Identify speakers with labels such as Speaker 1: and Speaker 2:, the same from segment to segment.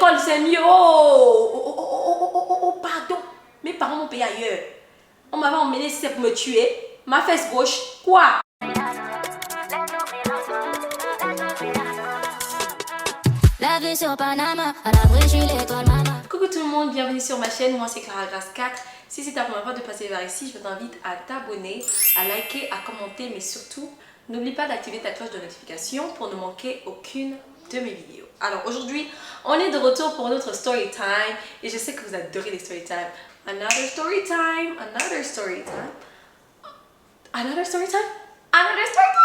Speaker 1: l'école, c'est mieux. Oh, pardon. Mes parents m'ont payé ailleurs. On m'avait emmené si c'est pour me tuer. Ma fesse gauche. Quoi?
Speaker 2: La vie sur Panama, à l'abri, je suis l'école, maman.
Speaker 1: Coucou tout le monde, bienvenue sur ma chaîne. Moi c'est Clara Grace 4. Si c'est ta première fois de passer vers ici, je t'invite à t'abonner, à liker, à commenter, mais surtout, n'oublie pas d'activer ta cloche de notification pour ne manquer aucune de mes vidéos. Alors aujourd'hui, on est de retour pour notre story time et je sais que vous adorez les story time. Another story time, another story time, another story time, another story time.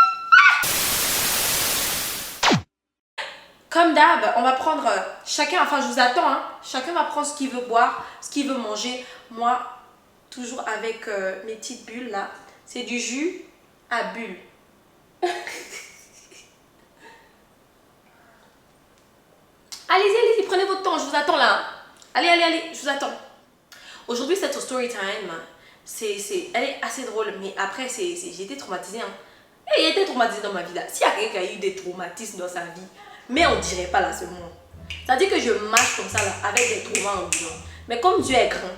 Speaker 1: Comme d'hab, on va prendre chacun, enfin je vous attends, hein, chacun va prendre ce qu'il veut boire, ce qu'il veut manger. Moi, toujours avec mes petites bulles là, c'est du jus à bulles. Allez-y, prenez votre temps, je vous attends là. Allez, je vous attends. Aujourd'hui, cette story time, elle est assez drôle, mais après, j'ai été traumatisée. Hein. Et j'ai été traumatisée dans ma vie là. S'il y a quelqu'un qui a eu des traumatismes dans sa vie, mais on dirait pas là seulement. C'est-à-dire que je marche comme ça là, avec des traumas en disant. Mais comme Dieu est grand,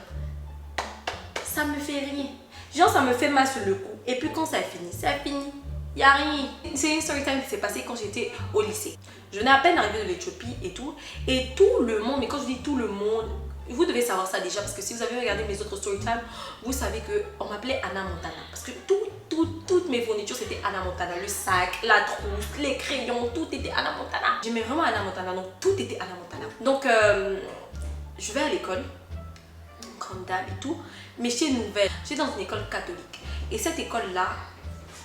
Speaker 1: ça me fait rien. Genre, ça me fait mal sur le coup. Et puis quand ça finit, c'est fini. Il n'y a rien. C'est une story time qui s'est passée quand j'étais au lycée. Je venais à peine d'arriver de l'Éthiopie et tout. Et tout le monde, mais quand je dis tout le monde, vous devez savoir ça déjà. Parce que si vous avez regardé mes autres story time, vous savez qu'on m'appelait Anna Montana. Parce que toutes mes fournitures, c'était Anna Montana. Le sac, la trousse, les crayons, tout était Anna Montana. J'aimais vraiment Anna Montana, donc tout était Anna Montana. Donc, je vais à l'école, comme d'hab et tout. Mais j'étais nouvelle. J'étais dans une école catholique. Et cette école-là,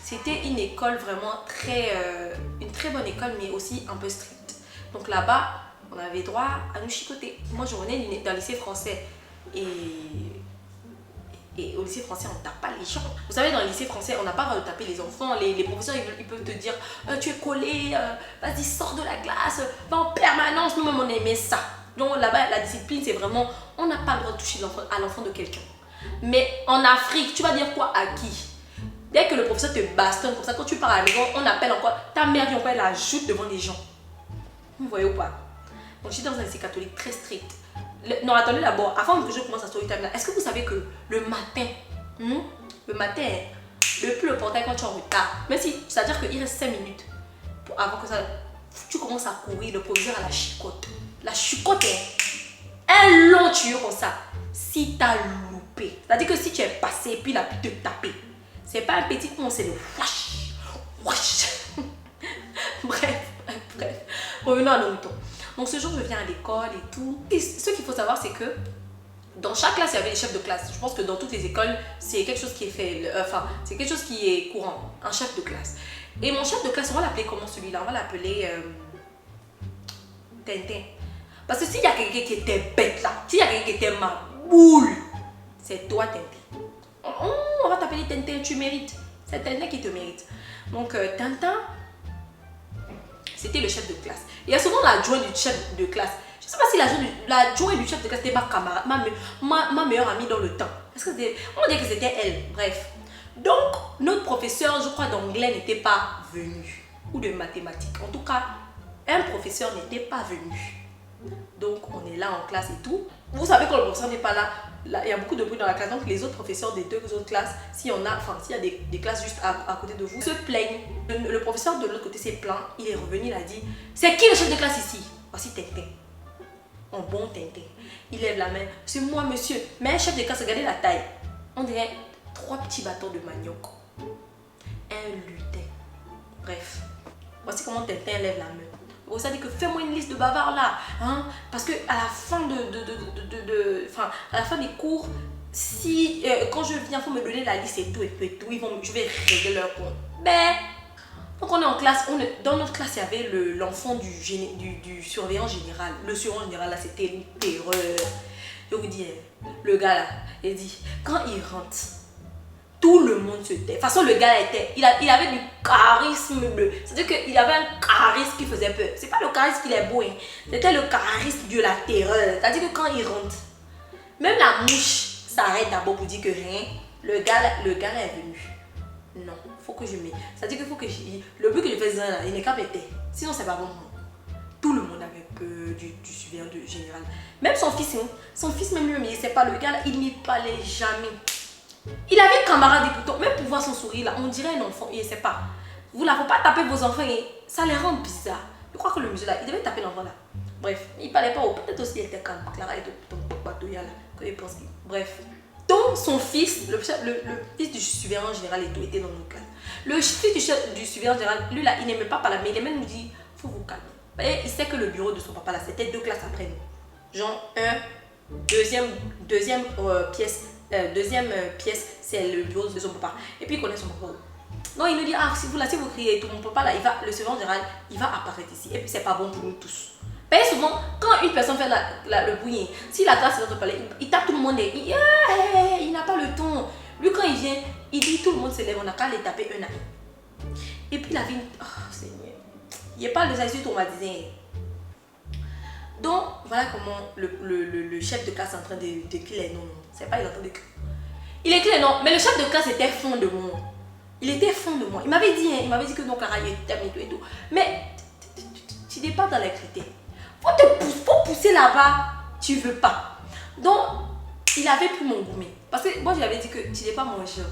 Speaker 1: c'était une école vraiment une très bonne école, mais aussi un peu stricte. Donc là-bas, on avait droit à nous chicoter. Moi, je venais d'un lycée français. Et au lycée français, on ne tape pas les gens. Vous savez, dans le lycée français, on n'a pas le droit de taper les enfants. Les professeurs, ils peuvent te dire tu es collé, vas-y, sors de la classe, va en permanence. Nous-mêmes, on aimait ça. Donc là-bas, la discipline, c'est vraiment, on n'a pas le droit de toucher à l'enfant de quelqu'un. Mais en Afrique, tu vas dire quoi à qui? Dès que le professeur te bastonne comme ça, quand tu pars à la maison, on appelle encore ta mère, vient encore, elle ajoute devant les gens. Vous voyez ou pas? Donc j'étais dans un lycée catholique très strict. Non, attendez d'abord, avant que je commence à story time là, est-ce que vous savez que le matin, le plus important quand tu es en retard, même si, c'est-à-dire qu'il reste 5 minutes avant que ça, tu commences à courir, le professeur à la chicote. La chicote est un long tuyau comme ça. Si tu as loupé, c'est-à-dire que si tu es passé, puis il a pu te taper. C'est pas un petit con, c'est le wash, wash. Bref. Revenons à nos moutons. Donc ce jour, je viens à l'école et tout. Et ce qu'il faut savoir, c'est que dans chaque classe, il y avait des chefs de classe. Je pense que dans toutes les écoles, c'est quelque chose qui est fait. C'est quelque chose qui est courant. Un chef de classe. Et mon chef de classe, on va l'appeler comment celui-là? On va l'appeler Tintin. Parce que s'il y a quelqu'un qui était bête là, s'il y a quelqu'un qui était ma boule, c'est toi, Tintin. On va t'appeler Tintin, tu mérites. C'est Tintin qui te mérite. Donc, Tintin, c'était le chef de classe. Il y a souvent l'adjoint du chef de classe. Je ne sais pas si l'adjoint du chef de classe était ma camarade, ma meilleure amie dans le temps. Parce que on dirait que c'était elle. Bref. Donc, notre professeur, je crois, d'anglais n'était pas venu. Ou de mathématiques. En tout cas, un professeur n'était pas venu. Donc, on est là en classe et tout. Vous savez, quand le professeur n'est pas là, il y a beaucoup de bruit dans la classe. Donc, les autres professeurs des deux autres classes, s'il y a des classes juste à côté de vous, se plaignent. Le professeur de l'autre côté s'est plaint. Il est revenu, il a dit c'est qui le chef de classe ici? Voici Tintin. En bon Tintin. Il lève la main. C'est moi, monsieur. Mais un chef de classe, regardez la taille. On dirait 3 petits bâtons de manioc. Un lutin. Bref. Voici comment Tintin lève la main. Vous savez que fais-moi une liste de bavards là, hein, parce que à la fin à la fin des cours, si quand je viens, faut me donner la liste et tout, je vais régler leur compte. Ben, donc on est en classe, dans notre classe il y avait l'enfant du surveillant général. Le surveillant général là, c'était une terreur. Je vous dis, le gars là, il dit quand il rentre, tout le monde se tait. De toute façon, le gars il avait du charisme bleu. C'est-à-dire qu'il avait un charisme qui faisait peur. C'est pas le charisme qu'il est beau, hein. C'était le charisme de la terreur. C'est-à-dire que quand il rentre, même la mouche s'arrête d'abord pour dire que rien. Le gars là est venu. Non, faut que je mette. C'est-à-dire qu'il faut que le but que je fasse là, il n'est qu'à péter. Sinon, c'est pas bon. Tout le monde avait peur du surveillant général. Même son fils, hein. Son fils même lui, mais il sait pas, le gars là, il n'y parlait jamais. Il avait un camarade et pourtant, même pour voir son sourire là, on dirait un enfant, il ne sait pas. Vous ne faut pas taper vos enfants et ça les rend bizarres. Je crois que le monsieur là, il devait taper l'enfant là. Bref, il parlait pas, peut-être aussi il était calme. Clara était ton bateau là, quand il pense qu'il... Bref. Donc son fils, le fils du surveillant général et tout était dans nos cas. Le fils du surveillant général, lui là, il n'aimait pas parler, mais il aimait nous dire, faut vous calmer. Et il sait que le bureau de son papa là, c'était 2 classes après nous. Genre deuxième pièce, c'est le bureau de son papa. Et puis il connaît son papa. Non, il nous dit, ah, si vous criez et tout, mon papa là, le surveillant général, il va apparaître ici. Et puis c'est pas bon pour nous tous. Mais souvent, quand une personne fait le bruit, si la classe est dans le palais, il tape tout le monde et il n'a pas le temps. Lui, quand il vient, il dit tout le monde se lève, on n'a qu'à les taper un à un. Et puis la vie, oh Seigneur, il parle de ça, il est traumatisé. Donc, voilà comment le chef de classe est en train d'écrire les noms. C'est pas il est en train d'écrire. Il écrit les noms, mais le chef de classe était fond de moi. Il était fond de moi. Il m'avait dit que non, Clara, il était et tout et tout. Mais tu n'es pas dans les critères. Faut pousser là-bas, tu veux pas. Donc, il avait pris mon gourmet. Parce que moi, je lui avais dit que tu n'es pas mon chien.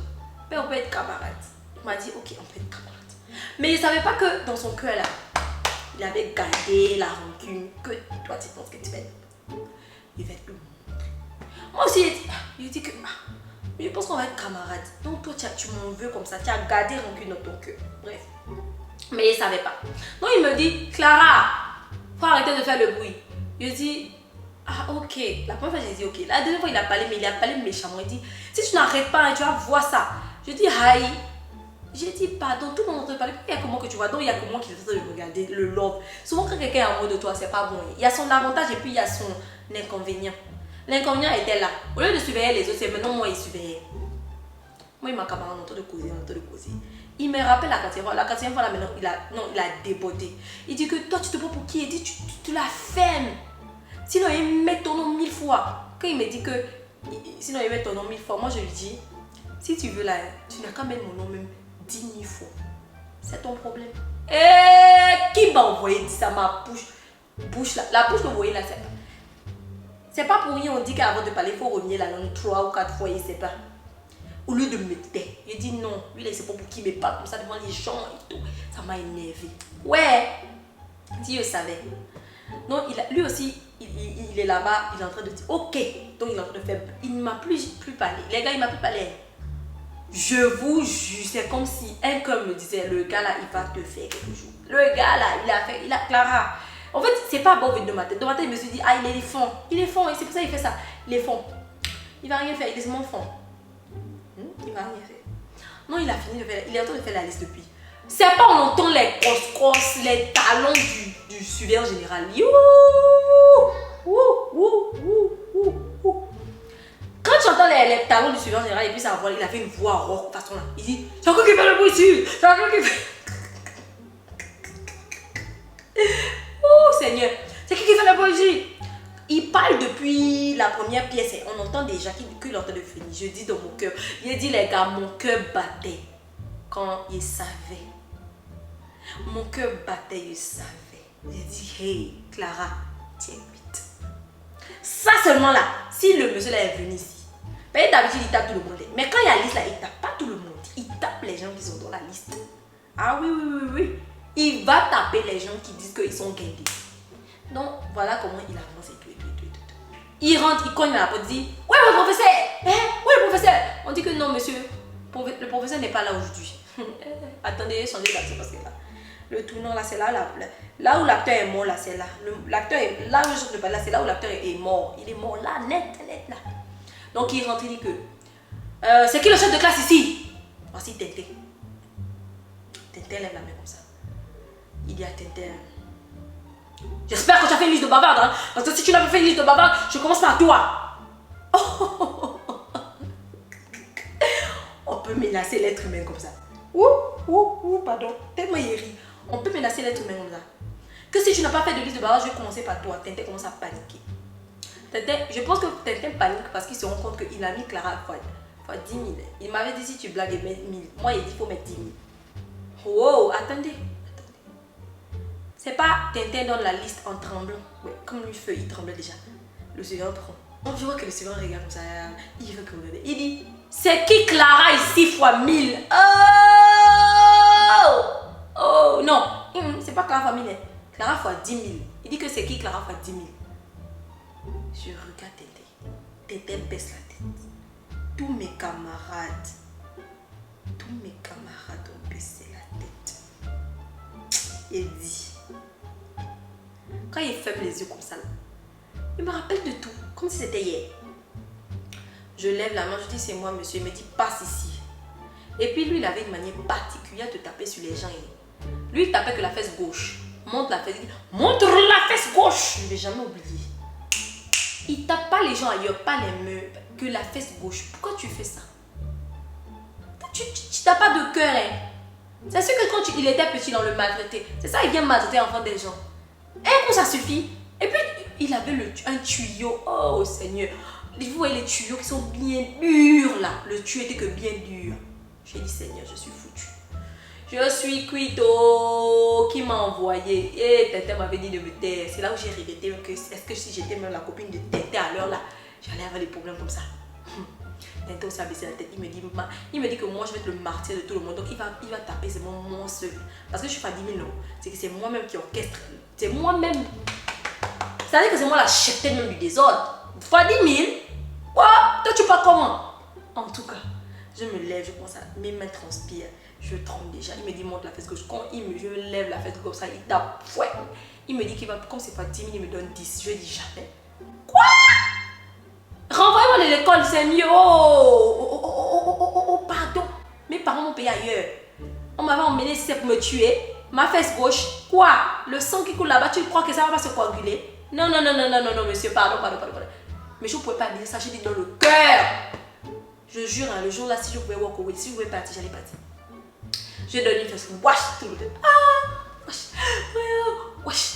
Speaker 1: Mais on peut être camarade. Il m'a dit, ok, on peut être camarade. Mais il ne savait pas que dans son cœur, là, il avait gardé la rancune que toi, tu penses que tu fais. Il va te le montrer. Moi aussi, il dit que, je pense qu'on va être camarade. Donc, toi, tu m'en veux comme ça. Tu as gardé rancune dans ton cœur. Bref. Mais il ne savait pas. Donc, il me dit, Clara, faut arrêter de faire le bruit. Je dis, ah ok. La première fois, j'ai dit ok. La deuxième fois, il a parlé, mais il a parlé méchamment. Il dit, si tu n'arrêtes pas, tu vas voir ça. Je dis, aïe. J'ai dit, pardon, tout le monde entend parler. Il y a que moi que tu vois. Donc, il y a que moi qui est en train de regarder le love. Souvent, quand quelqu'un est amoureux de toi, c'est pas bon. Il y a son avantage et puis il y a son inconvénient. L'inconvénient était là. Au lieu de surveiller les autres, c'est maintenant moi, il surveillait. Moi, il m'a camarade en train de causer, Il me rappelle la quatrième fois. La quatrième fois, là, maintenant, il a déboté. Il dit que toi, tu te prends pour qui? Il dit, tu la fermes. Sinon, il met ton nom 1000 fois. Quand il me dit que, sinon, il met ton nom 1000 fois, moi, je lui dis, si tu veux là, tu n'as qu'à mettre mon nom même 10 000 fois. C'est ton problème. Et qui m'a envoyé ça, ma bouche là? La bouche que vous voyez là, c'est pas pour rien, on dit qu'avant de parler, il faut revenir la langue 3 ou 4 fois, il sait pas. Au lieu de me taire, il dit non, lui là, c'est pas pour qui me parle comme ça devant les gens et tout. Ça m'a énervé. Ouais, Dieu savait. Non, lui aussi, il est là-bas, il est en train de dire ok. Donc il est en train de faire. Il ne m'a plus parlé. Les gars, il m'a plus parlé. Je vous jure, c'est comme si un cœur me disait le gars là, il va te faire quelque chose. Le gars là, il a Clara. En fait, c'est pas bon de ma tête. De ma tête, je me suis dit, ah, il est fond. Il est fond, et c'est pour ça qu'il fait ça. Il est fond. Il va rien faire, il est seulement fond. Il va rien faire. Non, il a fini de faire. Il est en train de faire la liste depuis. C'est pas on entend les crosses, les talons du surveillant général. Quand tu entends les talons du surveillant général et puis ça voix, il a fait une voix rock façon là. Il dit, c'est encore qui fait le bruit ici. C'est encore qui fait. Oh Seigneur, c'est qui fait le bruit ici? Il parle depuis la première pièce et on entend déjà qu'il est en train de finir. Je dis dans mon cœur. Il dit les gars, mon cœur battait quand il savait. Mon cœur battait, il savait. J'ai dit, hey Clara, tiens vite. Ça seulement là, si le monsieur là est venu ici, ben, d'habitude il tape tout le monde. Mais quand il y a la liste là, il tape pas tout le monde. Il tape les gens qui sont dans la liste. Ah oui. Il va taper les gens qui disent qu'ils sont guindés. Donc voilà comment il avance et tout. Il rentre, il cogne à la porte, il dit, ouais le professeur, où est le professeur? On dit que non monsieur, le professeur n'est pas là aujourd'hui. Attendez, changez d'acteur parce que là, le tournant là c'est là où l'acteur est mort là, c'est là. L'acteur est là où je ne sais pas là, c'est là où l'acteur est mort. Il est mort là, net là. Donc il rentre, il dit que, c'est qui le chef de classe ici? Voici Tintin. Tintin lève la main comme ça. Il dit à Tintin, j'espère que tu as fait une liste de bavardes, hein? Parce que si tu n'as pas fait une liste de bavardes, je commence par toi. Oh. On peut menacer l'être humain comme ça. Pardon. Tellement il rit. On peut menacer l'être humain comme ça. Que si tu n'as pas fait de liste de bavardes, je vais commencer par toi. Tintin commence à paniquer. Je pense que Tintin panique parce qu'il se rend compte qu'il a mis Clara fois 10 000. Il m'avait dit si tu blagues, mets 1000. Moi, il dit qu'il faut mettre 10 000. Wow, attendez. C'est pas Tintin donne la liste en tremblant. Ouais, comme lui feu, il tremblait déjà. Le surveillant prend. Donc je vois que le surveillant regarde comme ça. Il veut que vous regardez. Il dit, c'est qui Clara ici fois 1000? Oh! Oh non, c'est pas Clara fois 1000. Hein. Clara fois 10 000. Il dit que c'est qui Clara fois 10 000? Je regarde Tintin. Tintin baisse la tête. Tous mes camarades ont baissé la tête. Il dit, quand il ferme les yeux comme ça, là, il me rappelle de tout, comme si c'était hier. Je lève la main, je dis c'est moi monsieur, il me dit passe ici. Et puis lui il avait une manière particulière de taper sur les gens. Lui il tapait que la fesse gauche. Montre la fesse, montre la fesse gauche. Je ne vais jamais oublier. Il tape pas les gens ailleurs, pas les murs, que la fesse gauche. Pourquoi tu fais ça? Tu n'as pas de cœur. Hein? C'est sûr que quand il était petit, dans le maltraité. C'est ça, il vient maltraiter enfant des gens. Et ça suffit. Et puis, il avait un tuyau. Oh Seigneur. Vous voyez les tuyaux qui sont bien durs là. Le tuyau était que bien dur. J'ai dit Seigneur, je suis foutu. Je suis Quito qui m'a envoyé. Et Tintin m'avait dit de me taire. C'est là où j'ai regretté que est-ce que si j'étais même la copine de Tintin à l'heure là, j'allais avoir des problèmes comme ça. Tintin aussi a baissé la tête. Il me dit que moi je vais être le martyr de tout le monde. Donc il va taper, c'est moi seul. Parce que je suis pas 10 000 non. C'est que c'est moi-même qui orchestre. C'est moi-même. C'est-à-dire que c'est moi la cheftaine même du désordre. Fois 10 000. Quoi? Toi tu parles comment? En tout cas, je me lève, je commence à. Mes mains transpirent. Je tremble déjà. Il me dit monte la fesse gauche. Quand je lève la fesse comme ça, il tape. Ouais. Il me dit qu'il va. Comme c'est pas 10 000, il me donne 10. Je dis jamais. Quoi? Renvoyez-moi de l'école, c'est mieux. Oh, pardon. Mes parents m'ont payé ailleurs. On m'avait emmené ici pour me tuer. Ma fesse gauche. Quoi? Le sang qui coule là-bas, tu crois que ça va pas se coaguler? Non, monsieur, pardon. Mais je ne pouvais pas dire ça, j'ai dit dans le cœur. Je jure, hein, le jour là, si je pouvais walk away, si je pouvais partir, j'allais partir. J'ai donné une fesse, wesh, tout le temps. Ah, wesh.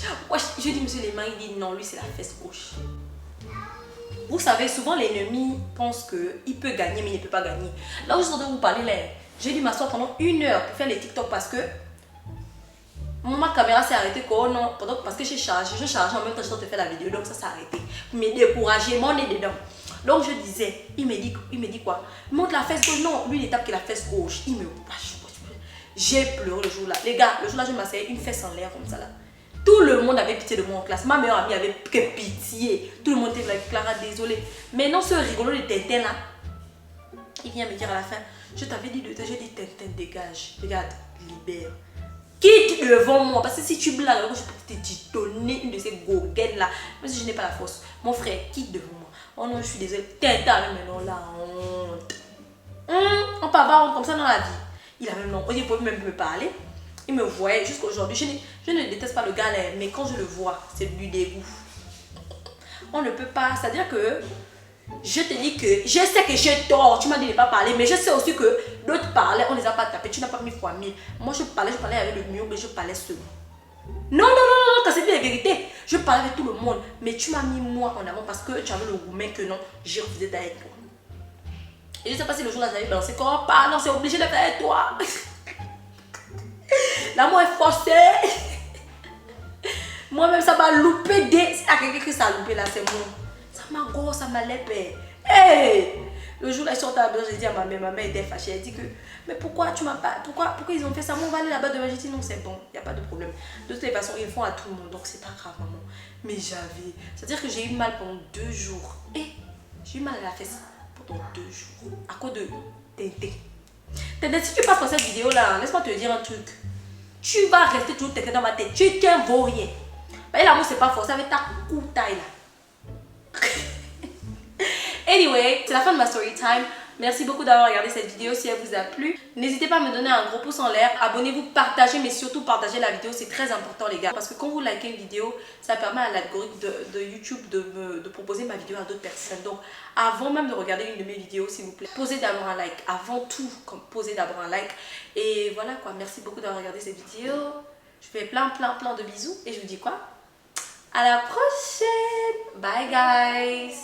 Speaker 1: Je dis, monsieur Léman, il dit non, lui c'est la fesse gauche. Vous savez, souvent l'ennemi pense qu'il peut gagner, mais il ne peut pas gagner. Là où je suis en train de vous parler, là, j'ai dû m'asseoir pendant 1 heure pour faire les TikTok parce que ma caméra s'est arrêtée. Non, parce que je chargeais en même temps que je te faire la vidéo, donc ça s'est arrêté. Pour me décourager, mon nez dedans. Donc je disais, il me dit quoi? Montre la fesse gauche. Non, lui il tape que la fesse gauche. Il me wash. J'ai pleuré le jour là. Les gars, le jour là, je m'asseyais une fesse en l'air comme ça là. Tout le monde avait pitié de moi en classe. Ma meilleure amie avait que pitié. Tout le monde était là, Clara, désolée. Mais non, ce rigolo de Tintin là, il vient me dire à la fin, je t'avais dit de te, j'ai dit Tintin, dégage. Regarde, libère. Quitte devant moi. Parce que si tu blagues, je peux te donner une de ces goguettes là. Même si je n'ai pas la force. Mon frère, quitte devant moi. Oh non, je suis désolée. Tintin, mais non, la honte. On peut avoir honte comme ça dans la vie. Il a même non. Il pouvait même me parler. Il me voyait jusqu'aujourd'hui. Je ne déteste pas le gars, mais quand je le vois, c'est du dégoût. On ne peut pas. C'est-à-dire que je te dis que je sais que j'ai tort. Tu m'as dit de ne pas parler, mais je sais aussi que d'autres parlaient, on ne les a pas tapés. Tu n'as pas mis fois 1000. Moi, je parlais avec le mur, mais je parlais seul. Non, quand c'est bien la vérité. Je parlais avec tout le monde, mais tu m'as mis moi en avant parce que tu avais le roumain que non, j'ai refusé d'être avec toi. Et je ne sais pas si le jour là, j'avais balancé. Comment pas? Non, c'est obligé d'être avec toi. L'amour est forcé. Moi-même, ça m'a loupé des. Si y a quelqu'un qui ça loupé là, c'est moi. Ça m'a gros, ça m'a lépé. Hey! Le jour là, ils sont à la maison, j'ai dit à ma mère était fâchée. Elle dit que, mais pourquoi tu m'as pas. Pourquoi ils ont fait ça? Moi, on va aller là-bas demain. J'ai dit non, c'est bon, il n'y a pas de problème. De toutes les façons, ils le font à tout le monde, donc c'est pas grave, maman. Mais j'avais. C'est-à-dire que j'ai eu mal pendant 2 jours. Et j'ai eu mal à la fesse pendant 2 jours. À cause de Tintin. Tintin, si tu passes par cette vidéo là, laisse-moi te dire un truc. Tu vas rester toujours Tintin dans ma tête. Tu tiens vaut rien. Mais l'amour, c'est pas forcé avec ta coutaille là. Anyway, c'est la fin de ma story time. Merci beaucoup d'avoir regardé cette vidéo. Si elle vous a plu, n'hésitez pas à me donner un gros pouce en l'air. Abonnez-vous, partagez, mais surtout partagez la vidéo. C'est très important les gars. Parce que quand vous likez une vidéo, ça permet à l'algorithme de YouTube de proposer ma vidéo à d'autres personnes. Donc avant même de regarder une de mes vidéos, s'il vous plaît, posez d'abord un like. Avant tout, posez d'abord un like. Et voilà quoi, merci beaucoup d'avoir regardé cette vidéo. Je fais plein de bisous. Et je vous dis quoi? À la prochaine. Bye guys.